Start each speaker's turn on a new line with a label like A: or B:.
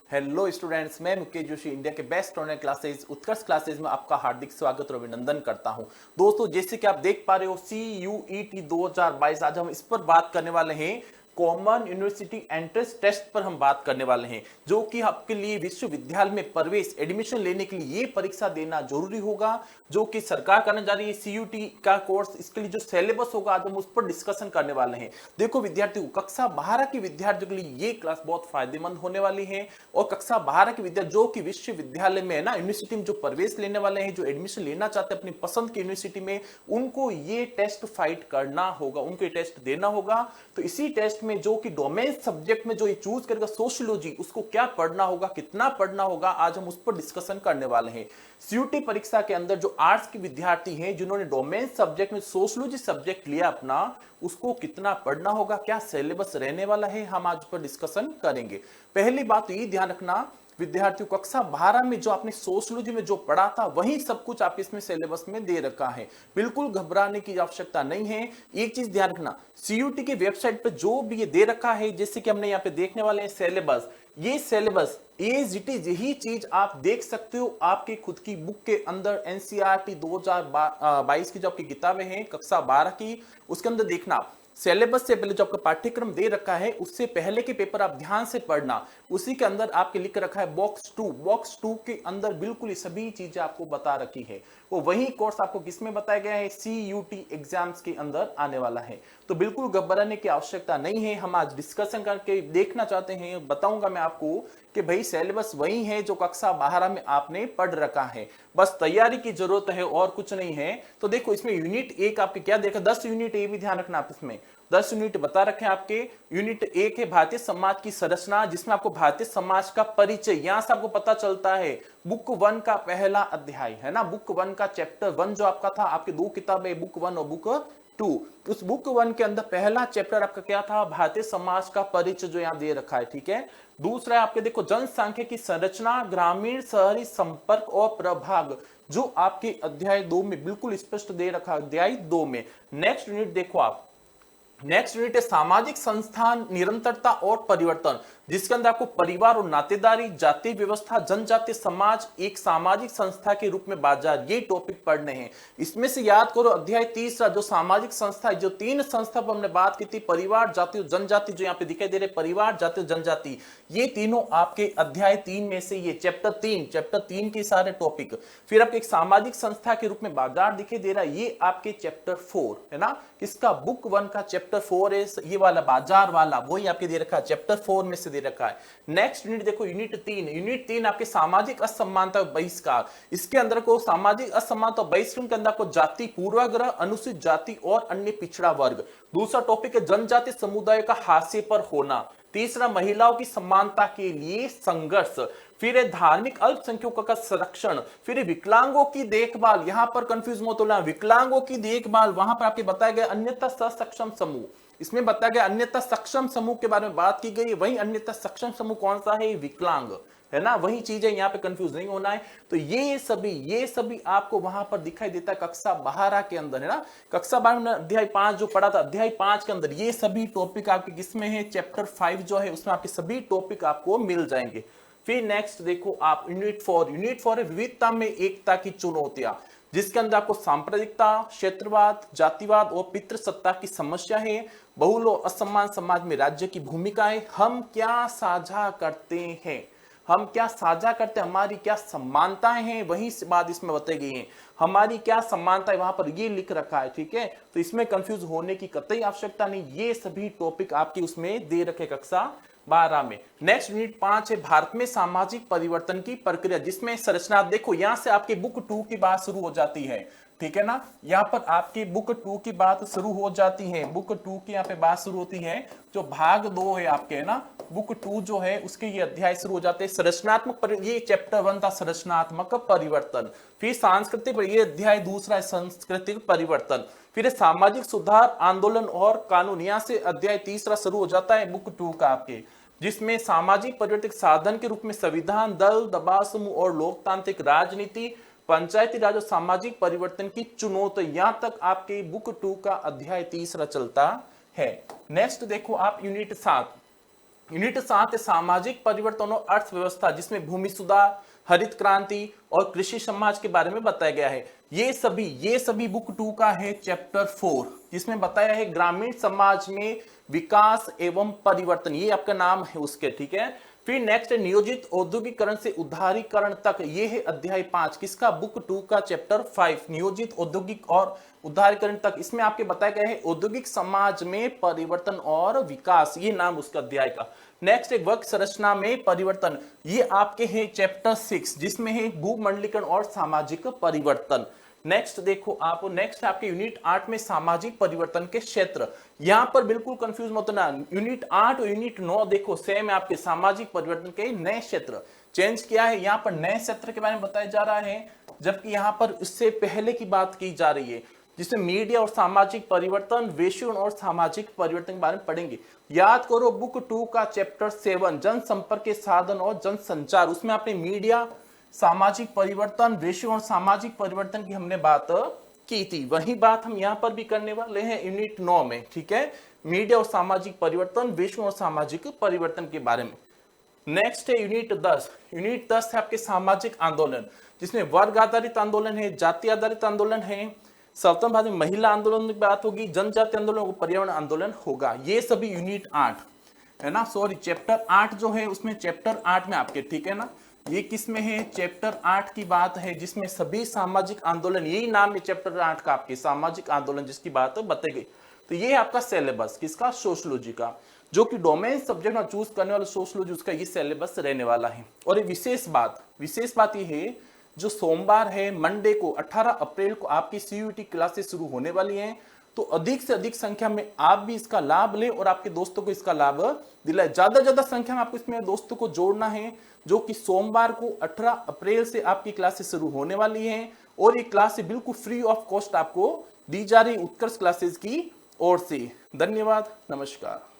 A: Hello students, मैं Mukesh Joshi India के best online classes उत्कर्ष classes में आपका हार्दिक स्वागत और अभिनंदन करता हूं। दोस्तों, जैसे कि आप देख पा रहे हो CUET 2022, आज हम इस पर बात करने वाले हैं। कॉमन यूनिवर्सिटी एंट्रेंस टेस्ट पर हम बात करने वाले हैं, जो कि आपके लिए विश्वविद्यालय में प्रवेश एडमिशन लेने के लिए ये परीक्षा देना जरूरी होगा, जो कि सरकार करने जा रही है। CUT का कोर्स, इसके लिए जो सिलेबस होगा आज हम उस पर डिस्कशन करने वाले हैं। देखो विद्यार्थियों, कक्षा 12 के विद्यार्थियों के लिए ये क्लास बहुत फायदेमंद होने वाली है। और कक्षा 12 के विद्यार्थी जो कि विश्वविद्यालय में है ना, यूनिवर्सिटी में जो प्रवेश लेने वाले हैं, जो एडमिशन लेना चाहते हैं अपनी पसंद की यूनिवर्सिटी में, उनको ये टेस्ट फाइट करना होगा, उनको ये टेस्ट देना होगा। तो इसी टेस्ट में जो कि डोमेन सब्जेक्ट में जो ये चूज करेगा सोशियोलॉजी, उसको क्या पढ़ना होगा, कितना पढ़ना होगा, आज हम उस पर डिस्कशन करने वाले हैं। CUT परीक्षा के अंदर जो आर्ट्स के विद्यार्थी हैं जिन्होंने डोमेन सब्जेक्ट में सोशियोलॉजी सब्जेक्ट लिया अपना, उसको कितना पढ़ना होगा, क्या सिलेबस रहने वाला है, हम आज पर डिस्कशन करेंगे। पहली बात तो ये ध्यान रखना विद्यार्थियों, कक्षा 12 में जो आपने सोशियोलॉजी में जो पढ़ा था वही सब कुछ आप इसमें सिलेबस में दे रखा है। बिल्कुल घबराने की आवश्यकता नहीं है। एक चीज ध्यान रखना, CUT की वेबसाइट पर जो भी ये दे रखा है, जैसे कि हमने यहाँ पे देखने वाले हैं सिलेबस, ये सिलेबस एज इट इज यही चीज आप देख सकते हो आपके खुद की बुक के अंदर। NCERT 2022 की जो आपकी किताबें हैं कक्षा 12 की, उसके अंदर देखना सिलेबस से पहले जो आपका पाठ्यक्रम दे रखा है उससे पहले के पेपर आप ध्यान से पढ़ना। उसी के अंदर आपके लिख रखा है बॉक्स 2 के अंदर बिल्कुल ये सभी चीजें आपको बता रखी है। वो वही कोर्स आपको किसमें बताया गया है, CUT एग्जाम्स के अंदर आने वाला है। तो बिल्कुल घबराने की आवश्यकता नहीं है। हम आज डिस्कशन करके देखना चाहते हैं, बताऊंगा मैं आपको कि भाई सिलेबस वही है जो कक्षा 12 में आपने पढ़ रखा है, बस तैयारी की जरूरत है और कुछ नहीं है। तो देखो इसमें यूनिट 1 आपके क्या देखा, 10 यूनिट, ये भी ध्यान रखना आप इसमें 10 यूनिट बता रखे हैं आपके। यूनिट 1 है भारतीय समाज की संरचना, जिसमें आपको भारतीय समाज का परिचय, यहां से आपको पता चलता है बुक 1 का पहला अध्याय है ना। बुक 1 का चैप्टर 1 जो आपका था, आपके दो किताबें बुक 1 और बुक 2, उस बुक 1 के अंदर पहला चैप्टर आपका क्या था, भारतीय समाज का परिचय, जो यहाँ दे रखा है, ठीक है। दूसरा आपके देखो जनसांख्यिकी की संरचना, ग्रामीण शहरी संपर्क और प्रभाग, जो आपके अध्याय 2 में बिल्कुल स्पष्ट दे रखा है, अध्याय 2 में। नेक्स्ट यूनिट देखो आप, नेक्स्ट यूनिट है सामाजिक संस्थान निरंतरता और परिवर्तन, जिसके अंदर आपको परिवार और नातेदारी, जाति व्यवस्था, जनजातीय समाज एक सामाजिक संस्था के रूप में बाजार, ये टॉपिक पढ़ने हैं। इसमें से याद करो अध्याय 3 जो सामाजिक संस्था है, जो 3 संस्था पर हमने बात की थी, परिवार, जाति और जनजाति, जो यहाँ पे दिखाई दे रहे परिवार, जाति और जनजाति, ये तीनों आपके अध्याय 3 में से, ये चैप्टर 3 के सारे टॉपिक। फिर आपके एक सामाजिक संस्था के रूप में बाजार दिखाई दे रहा है, ये आपके चैप्टर 4 है ना, किसका, बुक 1 का चैप्टर 4 है, ये वाला बाजार वाला, वही आपके दे रखा है, चैप्टर 4 में से दे रखा है। नेक्स्ट यूनिट देखो, यूनिट 3 आपके सामाजिक असमानता और बहिष्कार, इसके अंदर को सामाजिक असमानता और बहिष्कार के अंदर को जाति पूर्वाग्रह, अनुसूचित जाति और अन्य पिछड़ा वर्ग। दूसरा टॉपिक है जनजातीय समुदाय का हाशिए पर होना। तीसरा महिलाओं की समानता के लिए संघर्ष। फिर है धार्मिक अल्पसंख्यकों का संरक्षण। फिर विकलांगों की देखभाल, यहां पर कंफ्यूज मत होना, विकलांगों की देखभाल, वहां पर आपके बताया गया अन्यथा सक्षम समूह, इसमें बताया गया अन्यथा सक्षम समूह के बारे में बात की गई। वही अन्यथा सक्षम समूह कौन सा है, विकलांग है ना, वही चीज है, यहाँ पे कंफ्यूज नहीं होना है। तो ये सभी आपको वहां पर दिखाई देता है कक्षा 12 के अंदर, है ना। कक्षा 12 में अध्याय 5 जो पढ़ा था, अध्याय 5 के अंदर ये सभी टॉपिक आपके किसमें है, चैप्टर 5 जो है उसमें आपके सभी टॉपिक आपको मिल जाएंगे। फिर नेक्स्ट देखो आप यूनिट 4 है विविधता में एकता की चुनौतियां, जिसके अंदर आपको सांप्रदायिकता, क्षेत्रवाद, जातिवाद और पितृसत्ता की समस्या है। बहुल और असमान समाज में राज्य की भूमिका है। हम क्या साझा करते हैं, हमारी क्या समानताएं हैं, वही बात इसमें बताई गई है। हमारी क्या समानता है, वहां पर ये लिख रखा है, ठीक है। तो इसमें कंफ्यूज होने की कतई आवश्यकता नहीं, ये सभी टॉपिक आपके उसमें दे रखे कक्षा 12 में। नेक्स्ट यूनिट 5 है भारत में सामाजिक परिवर्तन की प्रक्रिया, जिसमें संरचना, देखो यहां से आपके बुक 2 की बात शुरू हो जाती है, ठीक है ना। यहाँ पर आपकी बुक 2 की बात शुरू हो जाती है, बुक 2 की यहाँ पे बात शुरू होती है, जो भाग 2 है आपके, है ना, बुक 2 जो है उसके ये अध्याय शुरू हो जाते हैं। संरचनात्मक, ये चैप्टर 1 था संरचनात्मक परिवर्तन। फिर सांस्कृतिक, ये अध्याय 2 है सांस्कृतिक परिवर्तन। फिर सामाजिक सुधार, आंदोलन और कानून, यहाँ से अध्याय 3 शुरू हो जाता है बुक 2 का आपके, जिसमें सामाजिक परिवर्तन साधन के रूप में संविधान, दल, दबाव समूह और लोकतांत्रिक राजनीति, पंचायती राज और सामाजिक परिवर्तन की चुनौती, यहां तक आपके बुक 2 का अध्याय 3 चलता है। नेक्स्ट देखो आप यूनिट 7, यूनिट 7 है सामाजिक परिवर्तन और अर्थव्यवस्था, जिसमें भूमि सुधार, हरित क्रांति और कृषि समाज के बारे में बताया गया है। ये सभी बुक 2 का है चैप्टर 4, जिसमें बताया है ग्रामीण समाज में विकास एवं परिवर्तन, ये आपका नाम है उसके, ठीक है। फिर नेक्स्ट है नियोजित औद्योगिकरण से उदारीकरण तक, ये है अध्याय 5 किसका, बुक 2 का चैप्टर 5, नियोजित औद्योगिक और उदारीकरण तक। इसमें आपके बताया गया है औद्योगिक समाज में परिवर्तन और विकास, ये नाम उसका अध्याय का। नेक्स्ट है वर्ग संरचना में परिवर्तन, ये आपके है चैप्टर 6, जिसमें है भूमंडलीकरण और सामाजिक परिवर्तन। नेक्स्ट देखो आप, नेक्स्ट आपके यूनिट 8 में सामाजिक परिवर्तन के क्षेत्र, यहां पर बिल्कुल कंफ्यूज मत होना, यूनिट 8 और यूनिट 9 देखो सेम है, आपके सामाजिक परिवर्तन के नए क्षेत्र चेंज किया है, यहां पर नए क्षेत्र के बारे में बताया जा रहा है, जबकि यहां पर इससे पहले की बात की जा रही है, जिसमें मीडिया और सामाजिक परिवर्तन, वैश्वीकरण और सामाजिक परिवर्तन के बारे में पढ़ेंगे। याद करो बुक 2 का चैप्टर 7 जनसंपर्क के साधन और जनसंचार, उसमें आपने मीडिया, सामाजिक परिवर्तन, वैश्वीकरण और सामाजिक परिवर्तन की हमने बात की थी, वही बात हम यहाँ पर भी करने वाले हैं यूनिट 9 में, ठीक है। मीडिया और सामाजिक परिवर्तन, वैश्वीकरण और सामाजिक परिवर्तन के बारे में। नेक्स्ट है यूनिट 10, यूनिट 10 है आपके सामाजिक आंदोलन, जिसमें वर्ग आधारित आंदोलन है, जाति आधारित आंदोलन है, स्वतंत्र भारत में महिला आंदोलन की बात होगी, जनजाति आंदोलन, पर्यावरण आंदोलन होगा, ये सभी यूनिट 8 है ना, सॉरी चैप्टर 8 जो है उसमें चैप्टर 8 में आपके, ठीक है ना, ये किस में है, चैप्टर 8 की बात है, जिसमें सभी सामाजिक आंदोलन, यही नाम है चैप्टर 8 का आपके, सामाजिक आंदोलन, जिसकी बात बताई गई। तो ये आपका सिलेबस किसका, सोशियोलॉजी का, जो कि डोमेन सब्जेक्ट में चूज करने वाला सोशियोलॉजी, उसका ये सिलेबस रहने वाला है। और एक विशेष बात ये है, जो सोमवार है मंडे को 18 अप्रैल को आपकी सीयूईटी क्लासेस शुरू होने वाली हैं, तो अधिक से अधिक संख्या में आप भी इसका लाभ लें और आपके दोस्तों को इसका लाभ दिलाएं। ज्यादा संख्या में आपको इसमें दोस्तों को जोड़ना है, जो कि सोमवार को 18 अप्रैल से आपकी क्लासेस शुरू होने वाली हैं, और ये क्लासेस बिल्कुल फ्री ऑफ कॉस्ट आपको दी जा रही उत्कर्ष क्लासेस की ओर से। धन्यवाद, नमस्कार।